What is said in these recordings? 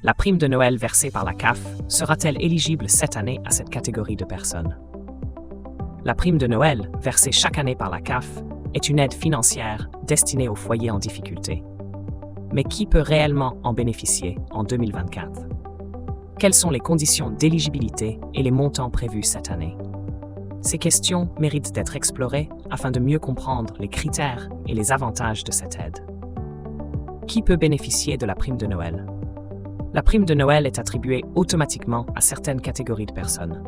La prime de Noël versée par la CAF sera-t-elle éligible cette année à cette catégorie de personnes? La prime de Noël, versée chaque année par la CAF, est une aide financière destinée aux foyers en difficulté. Mais qui peut réellement en bénéficier en 2024? Quelles sont les conditions d'éligibilité et les montants prévus cette année? Ces questions méritent d'être explorées afin de mieux comprendre les critères et les avantages de cette aide. Qui peut bénéficier de la prime de Noël? La prime de Noël est attribuée automatiquement à certaines catégories de personnes.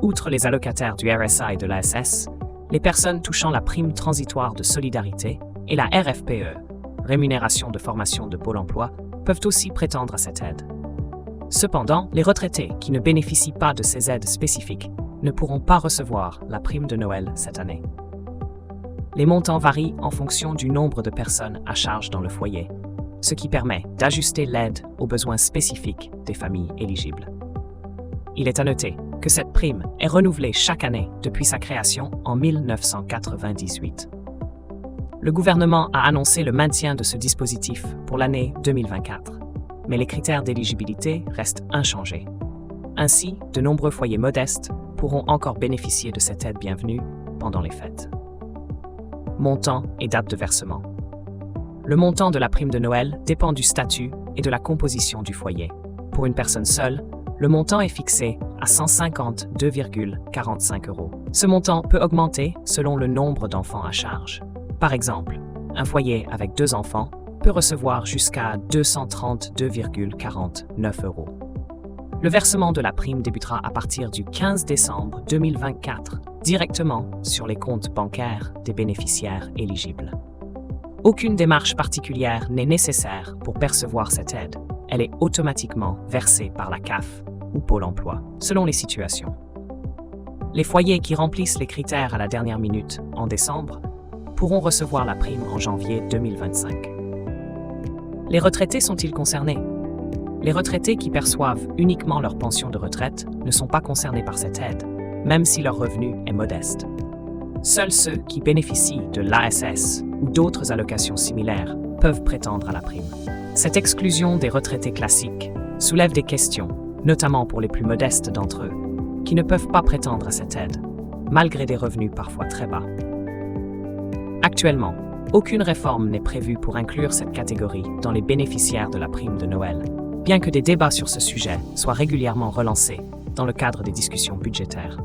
Outre les allocataires du RSA et de l'ASS, les personnes touchant la prime transitoire de solidarité et la RFPE, rémunération de formation de Pôle emploi, peuvent aussi prétendre à cette aide. Cependant, les retraités qui ne bénéficient pas de ces aides spécifiques ne pourront pas recevoir la prime de Noël cette année. Les montants varient en fonction du nombre de personnes à charge dans le foyer, ce qui permet d'ajuster l'aide aux besoins spécifiques des familles éligibles. Il est à noter que cette prime est renouvelée chaque année depuis sa création en 1998. Le gouvernement a annoncé le maintien de ce dispositif pour l'année 2024, mais les critères d'éligibilité restent inchangés. Ainsi, de nombreux foyers modestes pourront encore bénéficier de cette aide bienvenue pendant les fêtes. Montant et date de versement. Le montant de la prime de Noël dépend du statut et de la composition du foyer. Pour une personne seule, le montant est fixé à 152,45 €. Ce montant peut augmenter selon le nombre d'enfants à charge. Par exemple, un foyer avec 2 enfants peut recevoir jusqu'à 232,49 €. Le versement de la prime débutera à partir du 15 décembre 2024, directement sur les comptes bancaires des bénéficiaires éligibles. Aucune démarche particulière n'est nécessaire pour percevoir cette aide. Elle est automatiquement versée par la CAF ou Pôle emploi, selon les situations. Les foyers qui remplissent les critères à la dernière minute, en décembre, pourront recevoir la prime en janvier 2025. Les retraités sont-ils concernés? Les retraités qui perçoivent uniquement leur pension de retraite ne sont pas concernés par cette aide, même si leur revenu est modeste. Seuls ceux qui bénéficient de l'ASS ou d'autres allocations similaires peuvent prétendre à la prime. Cette exclusion des retraités classiques soulève des questions, notamment pour les plus modestes d'entre eux, qui ne peuvent pas prétendre à cette aide, malgré des revenus parfois très bas. Actuellement, aucune réforme n'est prévue pour inclure cette catégorie dans les bénéficiaires de la prime de Noël, bien que des débats sur ce sujet soient régulièrement relancés dans le cadre des discussions budgétaires.